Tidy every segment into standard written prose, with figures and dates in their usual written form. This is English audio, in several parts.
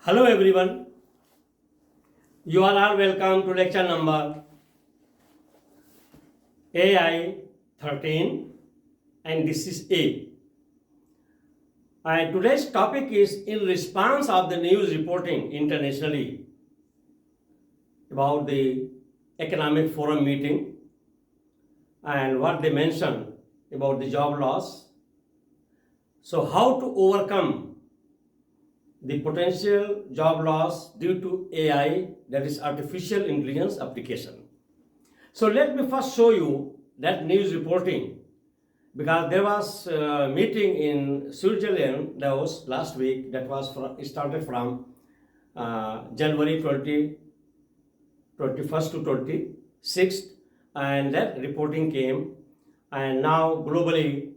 Hello everyone, you are all welcome to lecture number AI-13 and this is A. And today's topic is in response of the news reporting internationally about the economic forum meeting and what they mentioned about the job loss. So how to overcome the potential job loss due to AI, that is artificial intelligence application. So let me first show you that news reporting, because there was a meeting in Switzerland that was last week, that was started from January 21st to 26th, and that reporting came, and now globally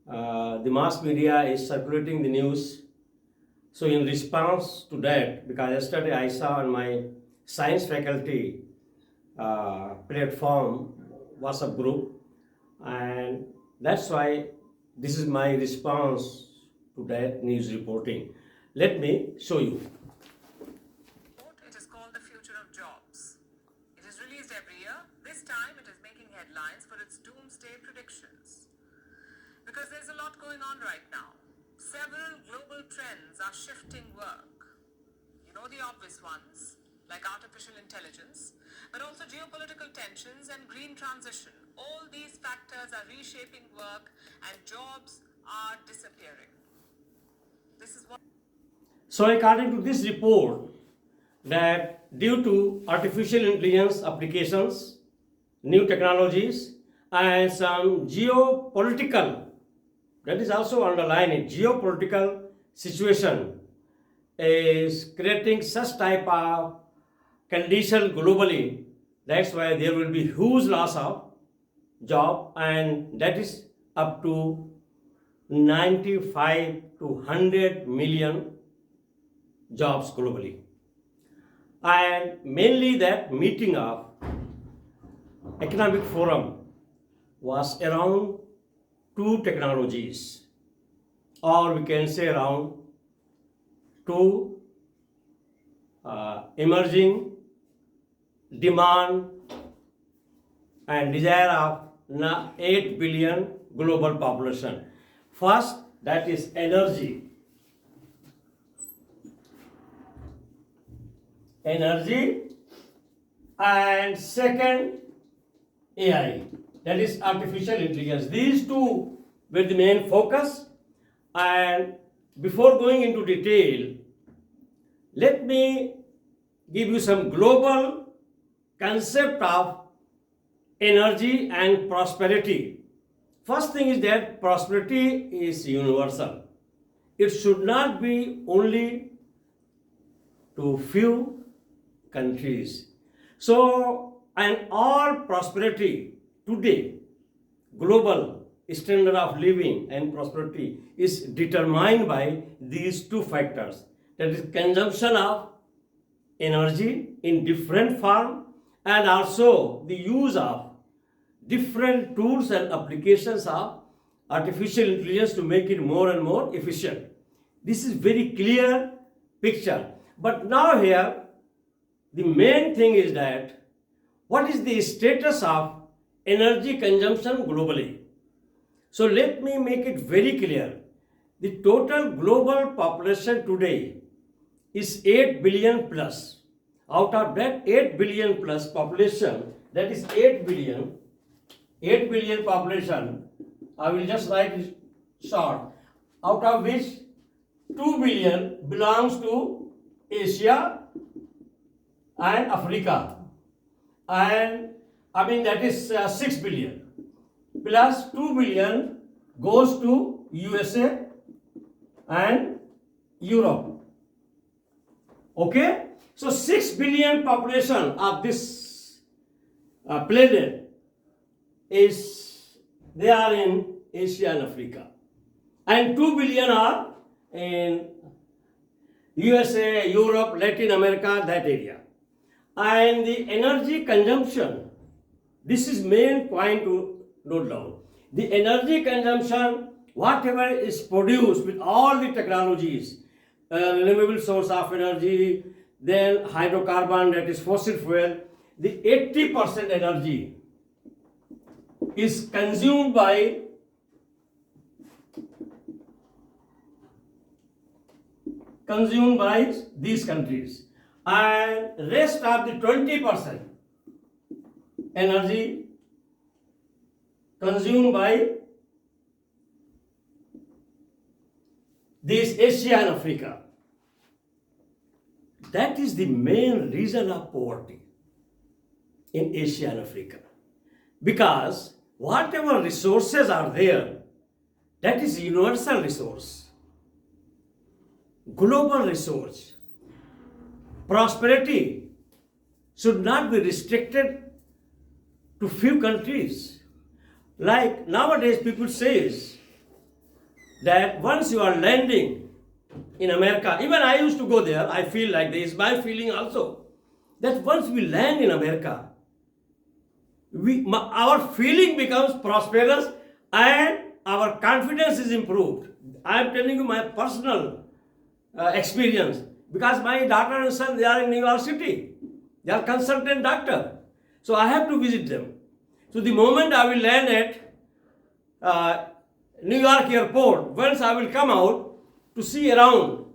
the mass media is circulating the news. So in response to that, because yesterday I saw on my science faculty platform WhatsApp group, and that's why this is my response to that news reporting. Let me show you. It is called The Future of Jobs. It is released every year. This time it is making headlines for its doomsday predictions. Because there's a lot going on right now. Several global trends are shifting work. You know the obvious ones, like artificial intelligence, but also geopolitical tensions and green transition. All these factors are reshaping work and jobs are disappearing. This is what... So according to this report, that due to artificial intelligence applications, new technologies, and some geopolitical, that is also underlined, in geopolitical situation is creating such type of condition globally. That's why there will be huge loss of job, and that is up to 95 to 100 million jobs globally. And mainly that meeting of economic forum was around two technologies, or we can say around two emerging demand and desire of 8 billion global population. First, that is energy. And second, AI, that is artificial intelligence. These two were the main focus. And before going into detail, let me give you some global concept of energy and prosperity. First thing is that prosperity is universal. It should not be only to few countries. So, and all prosperity today, global standard of living and prosperity is determined by these two factors. That is consumption of energy in different form, and also the use of different tools and applications of artificial intelligence to make it more and more efficient. This is very clear picture. But now here, the main thing is that what is the status of energy consumption globally? So let me make it very clear. The total global population today is 8 billion plus. Out of that 8 billion plus population, that is 8 billion population, I will just write it short, out of which 2 billion belongs to Asia and Africa, and that is 6 billion plus 2 billion goes to USA and Europe. Okay, so 6 billion population of this planet they are in Asia and Africa, and 2 billion are in USA, Europe, Latin America, that area. And the energy consumption, this is main point to note down. The energy consumption, whatever is produced with all the technologies, renewable source of energy, then hydrocarbon, that is fossil fuel. The 80% energy is consumed by these countries, and rest of the 20% energy consumed by this Asia and Africa. That is the main reason of poverty in Asia and Africa. Because whatever resources are there, that is universal resource, global resource. Prosperity should not be restricted to few countries. Like nowadays people says that once you are landing in America, even I used to go there, I feel like this, my feeling also, that once we land in America, our feeling becomes prosperous and our confidence is improved. I am telling you my personal experience, because my daughter and son, they are in New York City. They are consultant doctor. So I have to visit them. So the moment I will land at New York airport, once I will come out to see around,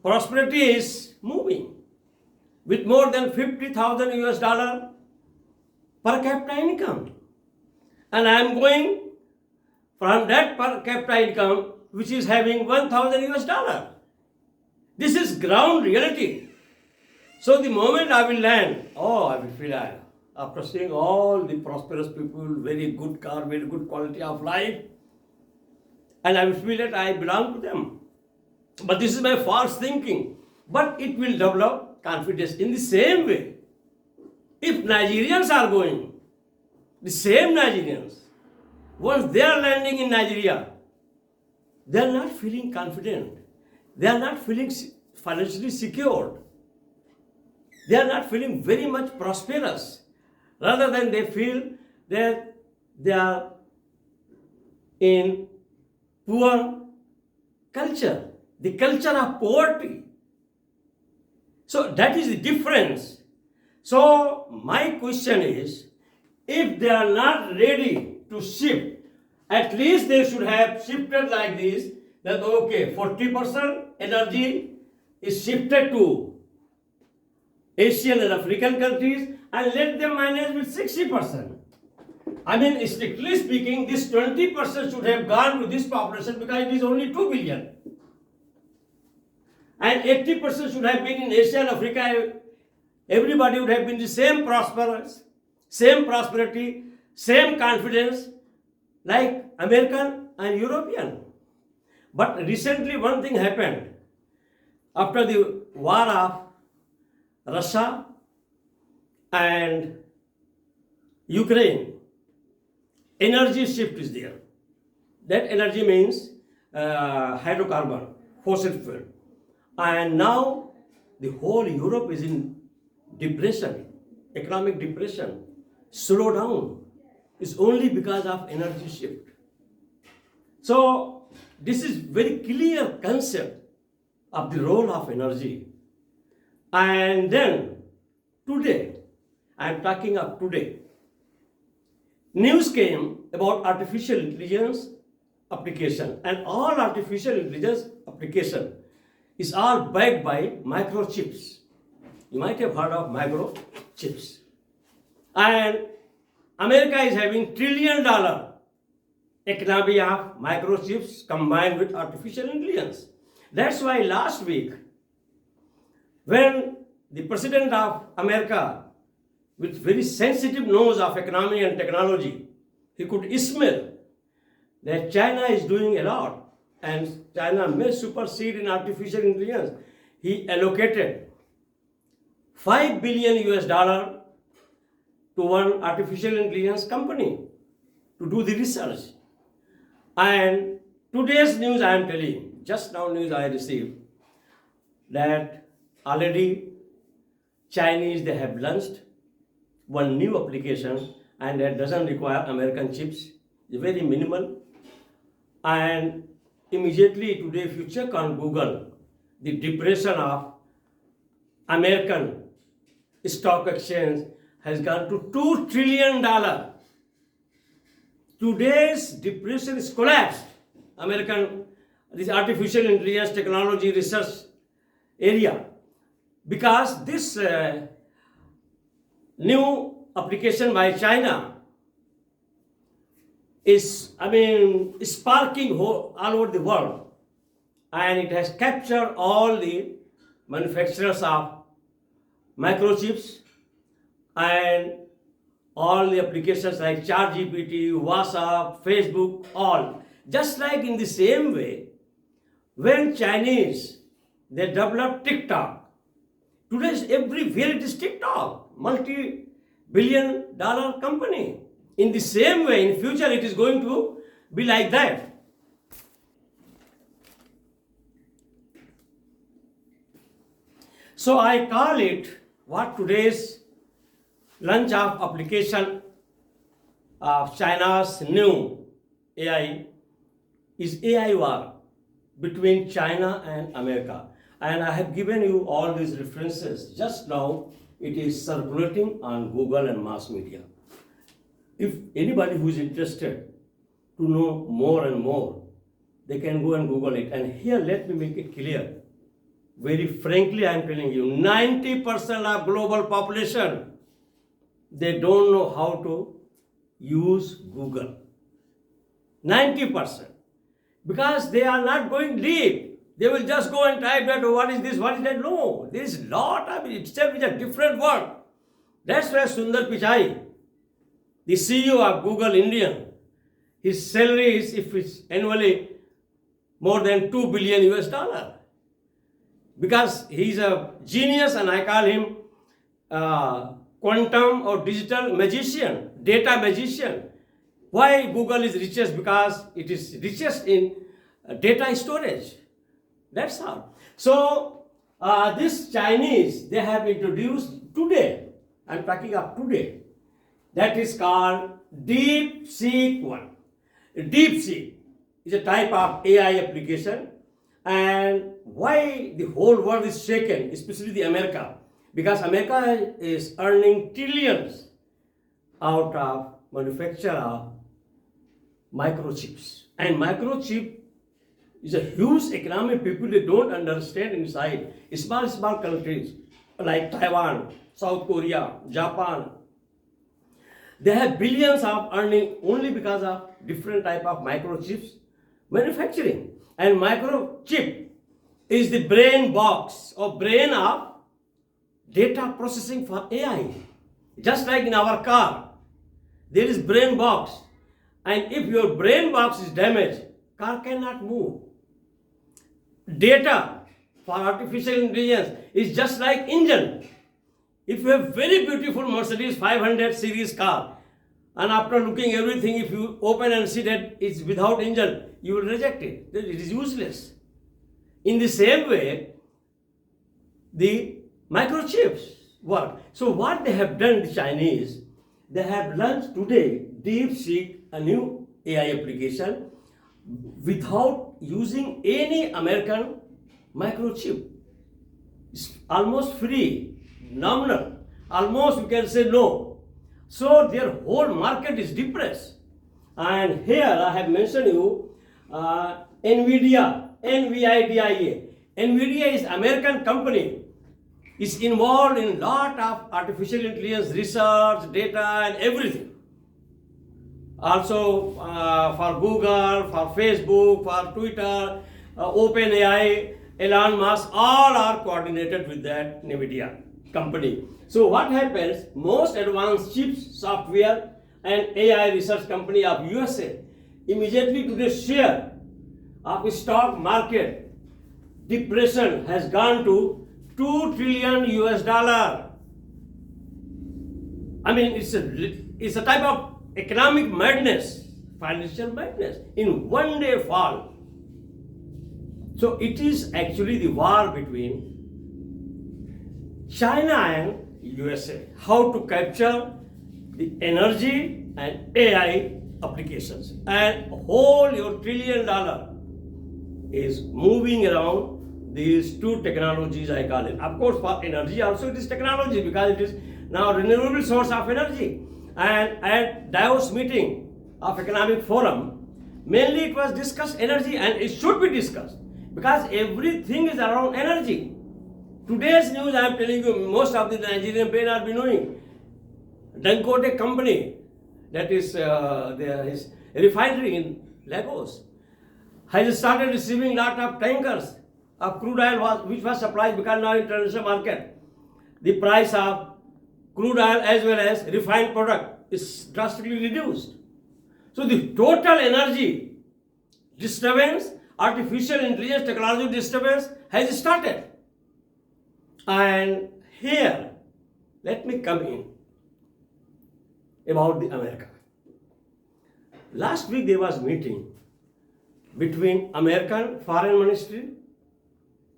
prosperity is moving with more than 50,000 US dollar per capita income. And I am going from that per capita income, which is having 1,000 US dollar. This is ground reality. So the moment I will land, I will feel after seeing all the prosperous people, very good car, very good quality of life, and I will feel that I belong to them. But this is my false thinking. But it will develop confidence. In the same way, if Nigerians are going, the same Nigerians, once they are landing in Nigeria, they are not feeling confident. They are not feeling financially secured. They are not feeling very much prosperous. Rather than they feel that they are in poor culture, the culture of poverty. So that is the difference. So my question is, if they are not ready to shift, at least they should have shifted like this, that okay, 40% energy is shifted to Asian and African countries, and let them manage with 60%. I mean, strictly speaking, this 20% should have gone to this population because it is only 2 billion. And 80% should have been in Asia and Africa. Everybody would have been the same prosperous, same prosperity, same confidence like American and European. But recently one thing happened. After the war of Russia and Ukraine, energy shift is there. That energy means hydrocarbon, fossil fuel. And now the whole Europe is in depression, economic depression, slow down. It's only because of energy shift. So this is very clear concept of the role of energy. And then today, I am talking of today, news came about artificial intelligence application, and all artificial intelligence application is all backed by microchips. You might have heard of microchips. And America is having $1 trillion economy of microchips combined with artificial intelligence. That's why last week, when the President of America, with very sensitive nose of economy and technology, he could smell that China is doing a lot and China may supersede in artificial intelligence. He allocated $5 billion US to one artificial intelligence company to do the research. And today's news I am telling, just now news I received, that already Chinese, they have launched one new application, and that doesn't require American chips. It's very minimal. And immediately today, if you check on Google, the depression of American stock exchange has gone to $2 trillion. Today's depression is collapsed. American, this artificial intelligence technology research area, because this new application by China is, sparking all over the world, and it has captured all the manufacturers of microchips and all the applications like ChatGPT, WhatsApp, Facebook, all. Just like in the same way, when Chinese, they developed TikTok, today's everywhere it is TikTok, multi-billion-dollar company. In the same way, in future it is going to be like that. So I call it what today's launch of application of China's new AI is AI war between China and America. And I have given you all these references. Just now it is circulating on Google and mass media. If anybody who is interested to know more and more, they can go and Google it. And here let me make it clear. Very frankly, I am telling you, 90% of global population, they don't know how to use Google. 90%. Because they are not going deep. They will just go and type that, oh, what is this, what is that? No, there is a lot of it. Itself is a different word. That's why Sundar Pichai, the CEO of Google India, his salary is, if it's annually, more than $2 billion US. Because he's a genius, and I call him quantum or digital magician, data magician. Why Google is richest? Because it is richest in data storage. That's all. So this Chinese, they have introduced today, I'm talking of today, that is called DeepSeek 1. DeepSeek is a type of AI application. And why the whole world is shaken, especially the America? Because America is earning trillions out of manufacture of microchips. And microchip is a huge economic people, they don't understand inside. Small countries like Taiwan, South Korea, Japan, they have billions of earning only because of different type of microchips manufacturing. And microchip is the brain box or brain of data processing for AI. Just like in our car, there is brain box. And if your brain box is damaged, car cannot move. Data for artificial intelligence is just like engine. If you have very beautiful Mercedes 500 series car, and after looking everything, if you open and see that it's without engine, you will reject it. It is useless. In the same way, the microchips work. So what they have done, the Chinese, they have launched today DeepSeek, a new AI application, without using any American microchip. It's almost free, nominal. Almost you can say no. So their whole market is depressed. And here I have mentioned you NVIDIA, NVIDIA. NVIDIA is American company. It's involved in a lot of artificial intelligence research, data and everything. Also for Google, for Facebook, for Twitter, OpenAI, Elon Musk, all are coordinated with that NVIDIA company. So what happens, most advanced chips, software and AI research company of USA, immediately to the share of stock market, depression has gone to $2 trillion US. It's a type of economic madness, financial madness, in one day fall. So it is actually the war between China and USA, how to capture the energy and AI applications. And whole your $1 trillion is moving around these two technologies I call it. Of course, for energy also it is technology because it is now renewable source of energy. And at Davos meeting of Economic Forum, mainly it was discussed energy, and it should be discussed because everything is around energy. Today's news I am telling you, most of the Nigerian people are be knowing. Dangote company, that is his refinery in Lagos, has started receiving lot of tankers of crude oil which was supplied because now international market, the price of crude oil as well as refined product is drastically reduced. So the total energy disturbance, artificial intelligence technology disturbance has started. And here, let me come in about the America. Last week there was meeting between American Foreign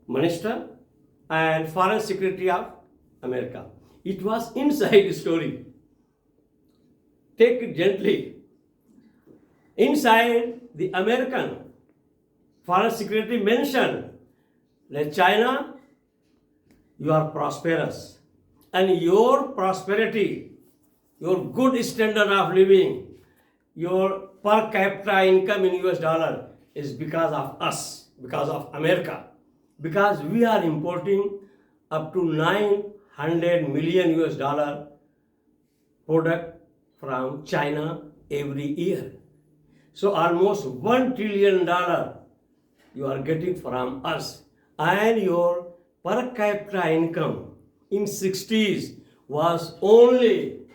Minister and Foreign Secretary of America. It was inside story. Take it gently. Inside, the American Foreign Secretary mentioned that China, you are prosperous, and your prosperity, your good standard of living, your per capita income in US dollar is because of us, because of America, because we are importing up to 900 million US dollar product from China every year. So almost $1 trillion you are getting from us, and your per capita income in 60s was only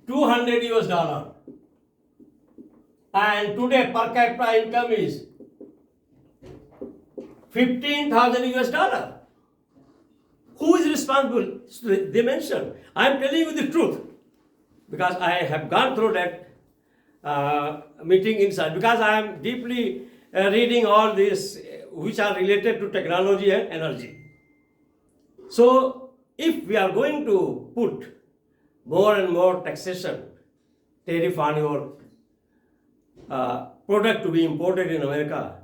200 US dollar, and today per capita income is 15,000 US dollar. Who is responsible? They mentioned. I am telling you the truth because I have gone through that meeting inside, because I am deeply reading all these which are related to technology and energy. So if we are going to put more and more taxation, tariff on your product to be imported in America,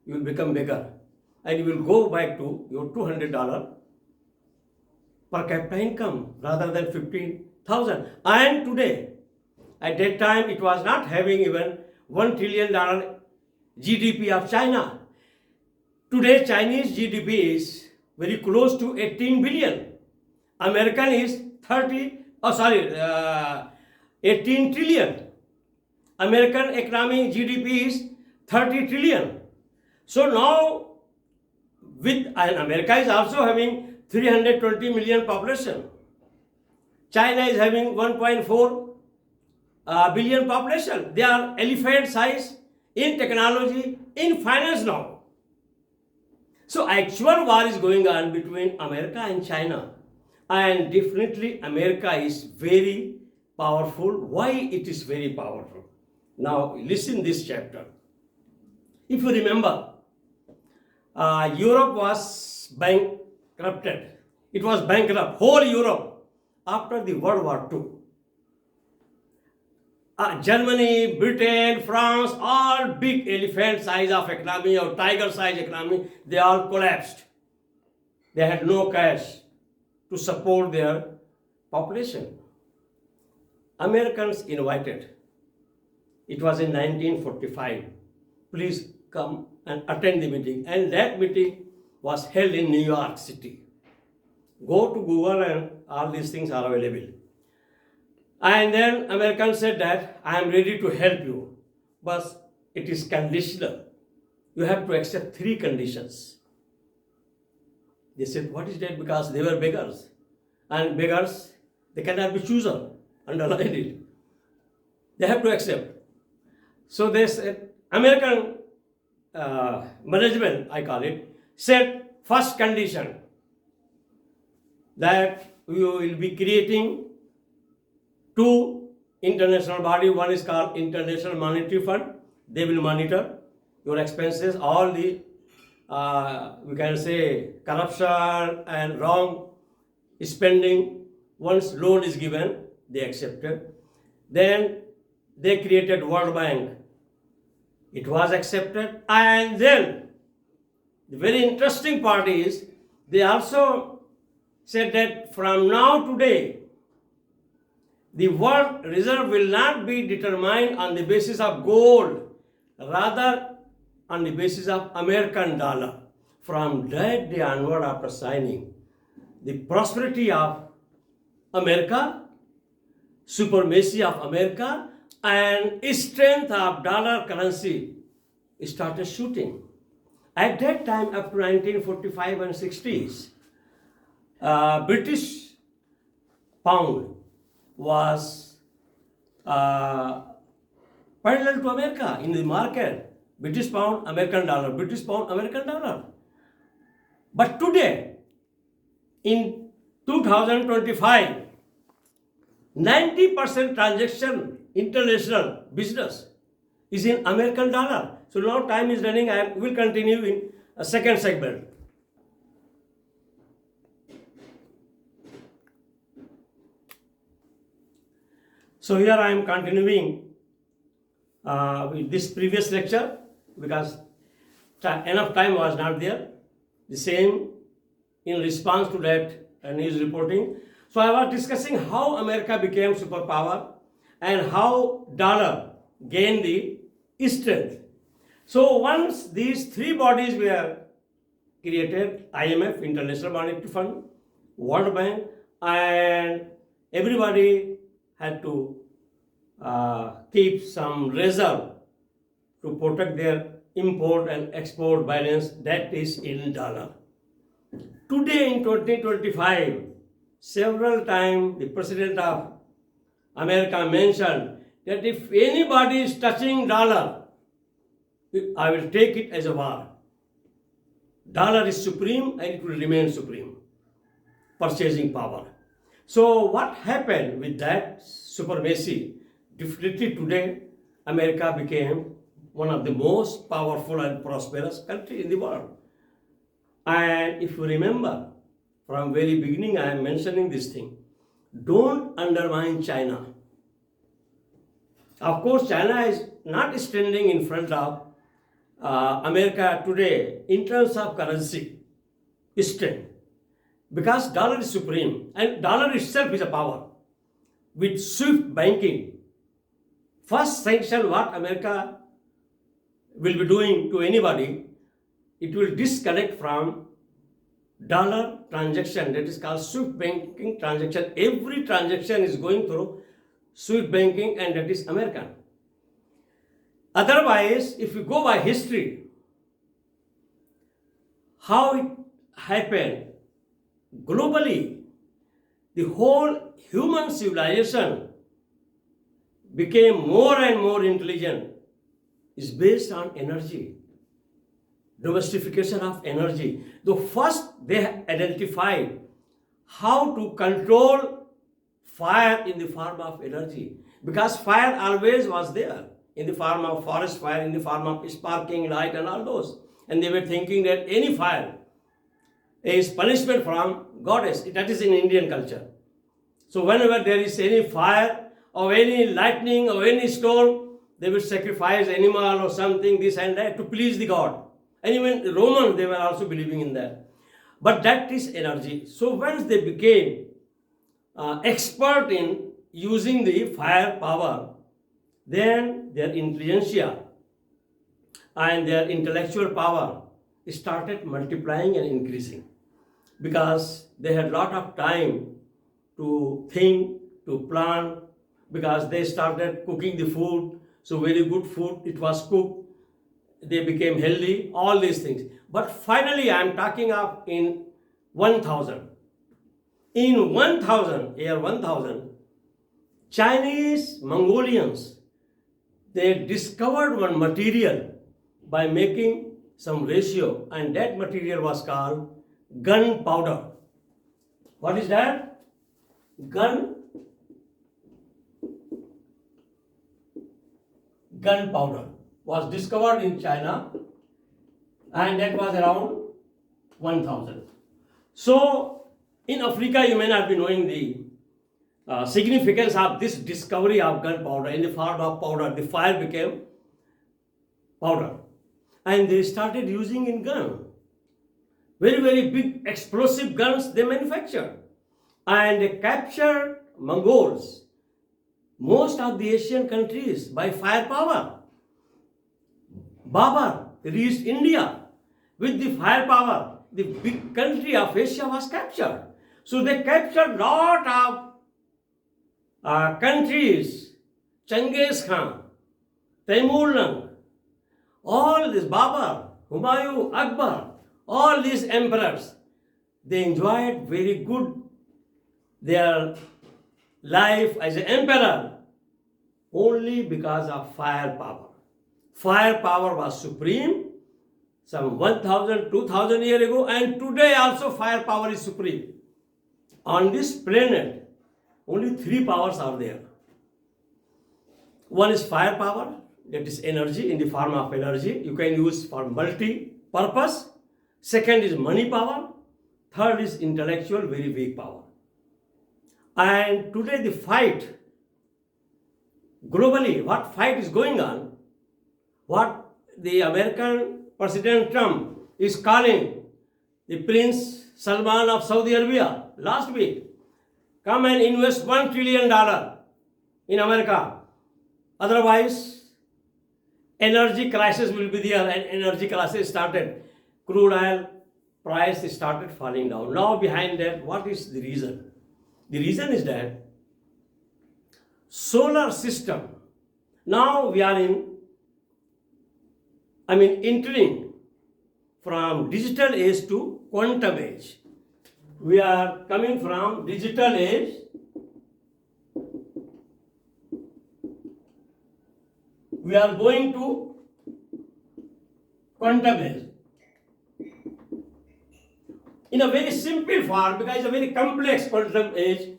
you will become bigger and you will go back to your $200 per capita income rather than 15,000. And today, at that time, it was not having even $1 trillion GDP of China. Today, Chinese GDP is very close to 18 billion. American is 18 trillion. American economic GDP is 30 trillion. So now, and America is also having 320 million population. China is having 1.4 billion population. They are elephant size in technology, in finance now. So actual war is going on between America and China. And definitely America is very powerful. Why it is very powerful? Now listen this chapter. If you remember, Europe was bankrupted. It was bankrupt, whole Europe, after the World War II. Germany, Britain, France, all big elephant size of economy or tiger size economy, they all collapsed. They had no cash to support their population. Americans invited. It was in 1945. Please come and attend the meeting. And that meeting was held in New York City. Go to Google and all these things are available. And then Americans said that I am ready to help you, but it is conditional. You have to accept 3 conditions. They said, what is that? Because they were beggars. And beggars, they cannot be chooser. Underline it. They have to accept. So they said, American management, I call it, said first condition that you will be creating 2 international body. One is called International Monetary Fund. They will monitor your expenses, all the, we can say, corruption and wrong spending. Once loan is given, they accepted. Then they created World Bank. It was accepted. And then the very interesting part is they also said that from now today, the world reserve will not be determined on the basis of gold, rather on the basis of American dollar. From that day onward, after signing, the prosperity of America, supremacy of America, and strength of dollar currency started shooting. At that time, up to 1945 and 60s, British pound was parallel to America in the market. British pound, American dollar, British pound, American dollar. But today, in 2025, 90% transaction, international business is in American dollar. So now time is running, I will continue in a second segment. So here I am continuing with this previous lecture because enough time was not there. The same in response to that news reporting. So I was discussing how America became superpower and how dollar gained the strength. So once these three bodies were created, IMF, International Monetary Fund, World Bank, and everybody had to keep some reserve to protect their import and export balance, that is in dollar. Today in 2025, several times the President of America mentioned that if anybody is touching dollar, I will take it as a war. Dollar is supreme and it will remain supreme. Purchasing power. So what happened with that supremacy? Definitely today, America became one of the most powerful and prosperous country in the world. And if you remember, from very beginning I am mentioning this thing. Don't undermine China. Of course, China is not standing in front of America today in terms of currency strength, because dollar is supreme and dollar itself is a power. With swift banking, first sanction what America will be doing to anybody, it will disconnect from dollar transaction, that is called swift banking transaction. Every transaction is going through swift banking and that is American. Otherwise, if you go by history, how it happened globally, the whole human civilization became more and more intelligent is based on energy, domestication of energy. The first they identified how to control fire in the form of energy, because fire always was there in the form of forest fire, in the form of sparking light and all those. And they were thinking that any fire is punishment from goddess. That is in Indian culture. So whenever there is any fire or any lightning or any storm, they will sacrifice animal or something, this and that, to please the god. And even the Romans, they were also believing in that. But that is energy. So once they became expert in using the fire power, then their intelligentsia and their intellectual power started multiplying and increasing, because they had a lot of time to think, to plan, because they started cooking the food. So very good food, it was cooked. They became healthy, all these things. But finally, I am talking of in 1000. In 1000, year 1000, Chinese Mongolians, they discovered one material by making some ratio, and that material was called gunpowder. What is that? Gunpowder was discovered in China, and that was around 1000. So in Africa, you may not be knowing the significance of this discovery of gunpowder. In the form of powder, the fire became powder, and they started using in gun. very, very big explosive guns they manufacture. And they captured Mongols, most of the Asian countries, by firepower. Babar reached India with the firepower. The big country of Asia was captured. So they captured lot of countries, Genghis Khan, Taimur, all this Babar, Humayun, Akbar, all these emperors, they enjoyed very good their life as an emperor only because of firepower. Firepower was supreme some 1000, 2000 years ago, and today also firepower is supreme. On this planet, only three powers are there. One is firepower, that is energy in the form of energy. You can use for multi-purpose. Second is money power. Third is intellectual, very weak power. And today the fight, globally, what fight is going on, what the American President Trump is calling the Prince Salman of Saudi Arabia last week, come and invest $1 trillion in America. Otherwise, energy crisis will be there, and energy crisis started. Crude oil price started falling down. Now behind that, what is the reason? The reason is that solar system, now we are entering from digital age to quantum age. We are coming from digital age we are going to quantum age. In a very simple form, because it's a very complex quantum age,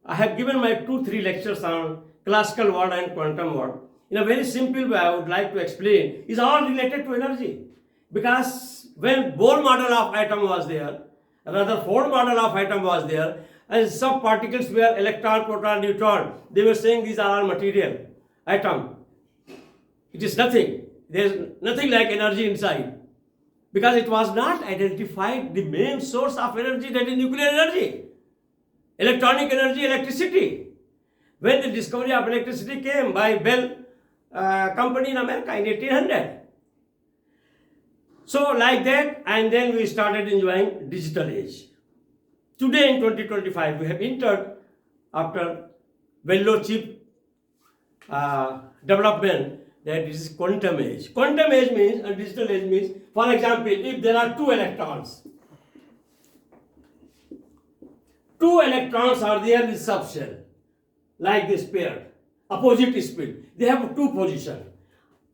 I have given my 2-3 lectures on classical world and quantum world. In a very simple way, I would like to explain, is all related to energy. Because when Bohr model of atom was there, rather Ford model of atom was there, and some particles were electron, proton, neutron, they were saying these are all material, atom. It is nothing. There is nothing like energy inside. Because it was not identified the main source of energy, that is nuclear energy, electronic energy, electricity. When the discovery of electricity came by Bell company in America in 1800. So like that, and then we started enjoying digital age. Today in 2025, we have entered after Bellow chip development, that is quantum age. Quantum age means, and digital age means, for example, if there are two electrons are there in the subshell, like this pair, opposite spin. They have two positions,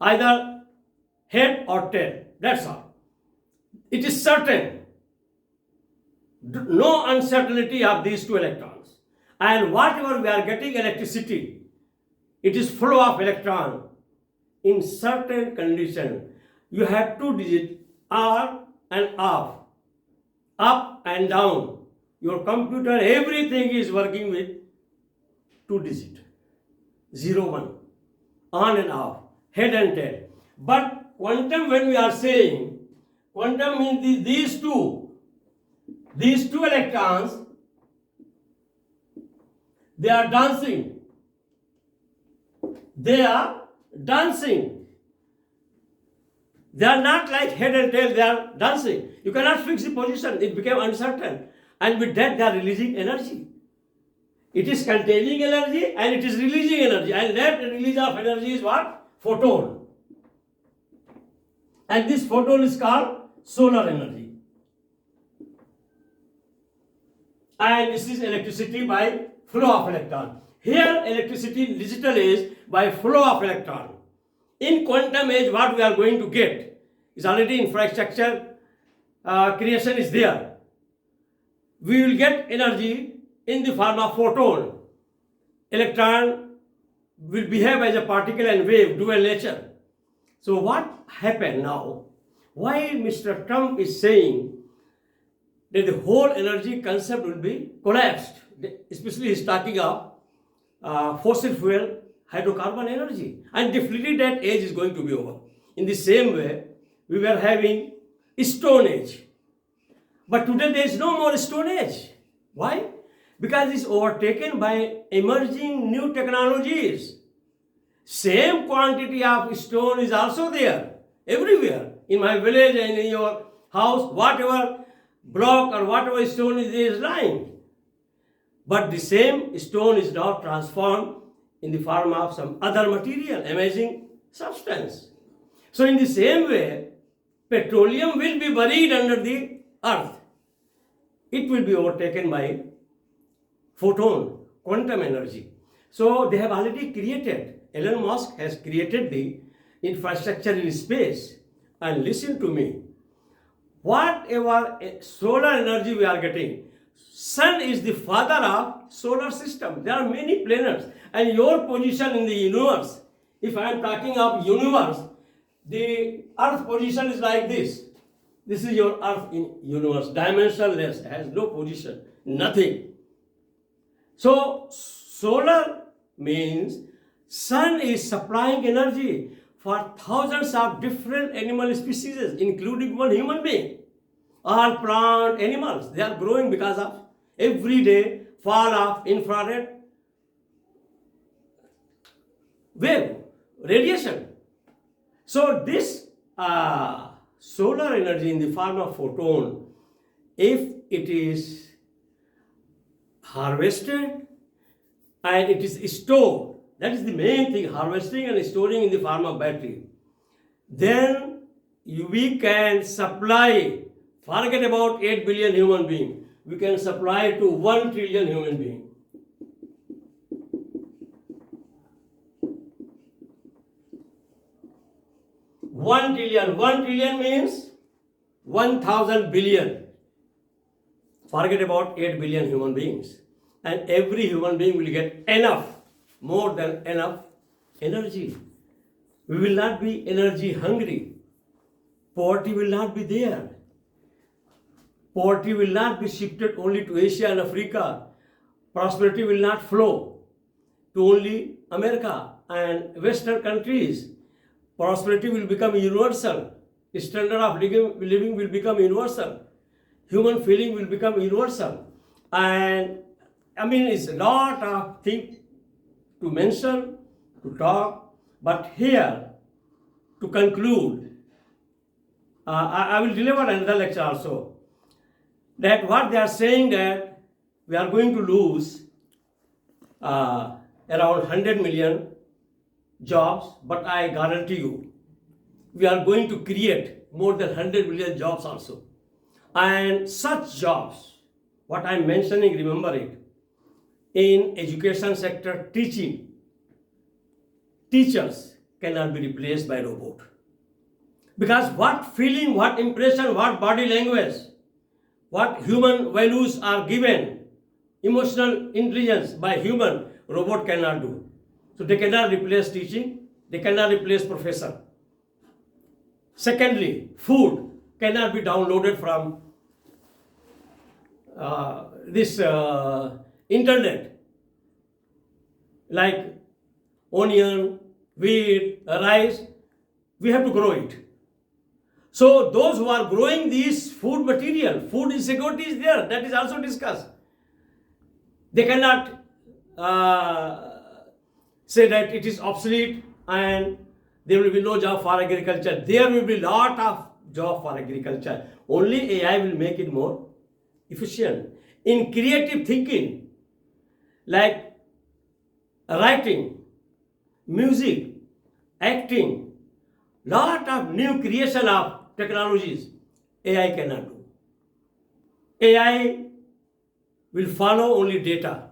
either head or tail. That's all. It is certain, no uncertainty of these two electrons. And whatever we are getting electricity, it is flow of electron in certain condition. You have two digits, on and off, up and down. Your computer, everything is working with two digits, 0, 1, on and off, head and tail. But quantum, when we are saying, quantum means these two electrons, they are dancing. They are dancing. They are not like head and tail, they are dancing. You cannot fix the position, it became uncertain. And with that, they are releasing energy. It is containing energy and it is releasing energy. And that release of energy is what? Photon. And this photon is called solar energy. And this is electricity by flow of electron. Here, electricity in digital age by flow of electron. In quantum age, what we are going to get is already infrastructure creation is there. We will get energy in the form of photon. Electron will behave as a particle and wave, dual nature. So what happened now? Why Mr. Trump is saying that the whole energy concept will be collapsed? Especially he's talking of fossil fuel, hydrocarbon energy. And definitely that age is going to be over. In the same way, we were having Stone Age. But today there is no more Stone Age. Why? Because it's overtaken by emerging new technologies. Same quantity of stone is also there everywhere. In my village and in your house, whatever block or whatever stone is there is lying. But the same stone is now transformed in the form of some other material, amazing substance. So in the same way, petroleum will be buried under the earth. It will be overtaken by photon, quantum energy. So they have already created, Elon Musk has created the infrastructure in space. And listen to me, whatever solar energy we are getting, sun is the father of solar system. There are many planets and your position in the universe. If I am talking of universe, the earth position is like this. This is your earth in universe, dimensionless, has no position, nothing. So solar means sun is supplying energy for thousands of different animal species, including one human being. All plant animals, they are growing because of every day fall of infrared wave, radiation. So this solar energy in the form of photon, if it is harvested and it is stored, that is the main thing, harvesting and storing in the form of battery, then we can supply, forget about 8 billion human beings, we can supply to 1 trillion human beings. One trillion means 1,000 billion. Forget about 8 billion human beings. And every human being will get enough, more than enough energy. We will not be energy hungry. Poverty will not be there. Poverty will not be shifted only to Asia and Africa. Prosperity will not flow to only America and Western countries. Prosperity will become universal. Standard of living will become universal. Human feeling will become universal. And I mean, it's a lot of things to mention, to talk, but here, to conclude, I will deliver another lecture also, that what they are saying that we are going to lose around 100 million jobs, but I guarantee you, we are going to create more than 100 million jobs also. And such jobs, what I am mentioning, remember it, in education sector, teachers cannot be replaced by robot. Because what feeling, what impression, what body language, what human values are given, emotional intelligence by human, robot cannot do. So they cannot replace teaching, they cannot replace professor. Secondly, food cannot be downloaded from this internet, like onion, wheat, rice, we have to grow it. So those who are growing these food material, food insecurity is there, that is also discussed. They cannot say that it is obsolete and there will be no job for agriculture. There will be a lot of job for agriculture. Only AI will make it more efficient. In creative thinking, like writing, music, acting, lot of new creation of technologies, AI cannot do. AI will follow only data.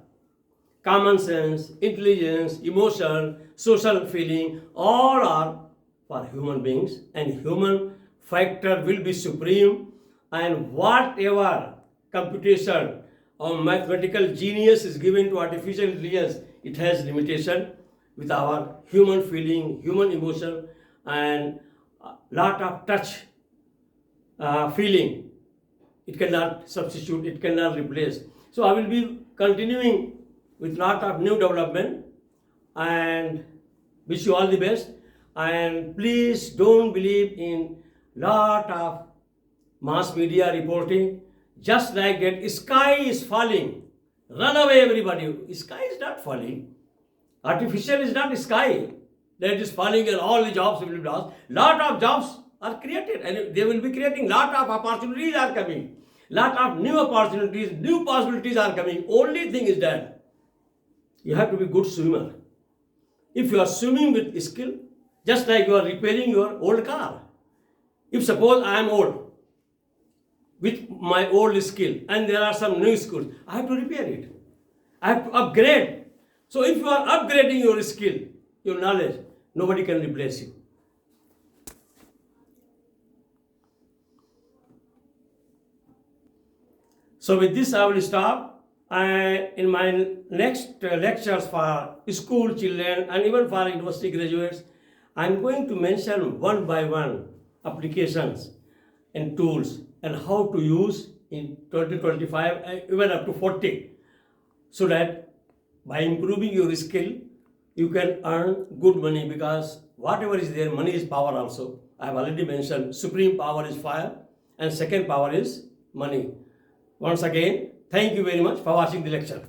Common sense, intelligence, emotion, social feeling, all are for human beings, and human factor will be supreme, and whatever computation or mathematical genius is given to artificial intelligence, it has limitation with our human feeling, human emotion, and lot of touch feeling. It cannot substitute, it cannot replace. So I will be continuing with lot of new development, and wish you all the best. And please don't believe in lot of mass media reporting. just like that sky is falling. Run away everybody. Sky is not falling. Artificial is not sky that is falling and all the jobs will be lost. Lot of jobs are created and they will be creating. Lot of opportunities are coming. Lot of new opportunities, new possibilities are coming. Only thing is that you have to be good swimmer. If you are swimming with skill, just like you are repairing your old car. If suppose I am old, with my old skill and there are some new skills, I have to repair it. I have to upgrade. So if you are upgrading your skill, your knowledge, nobody can replace you. So with this I will stop. In my next lectures for school children and even for university graduates, I am going to mention one by one applications and tools and how to use in 2025 even up to 40, so that by improving your skill you can earn good money, because whatever is there, money is power also. I have already mentioned supreme power is fire and second power is money. Once again, thank you very much for watching the lecture.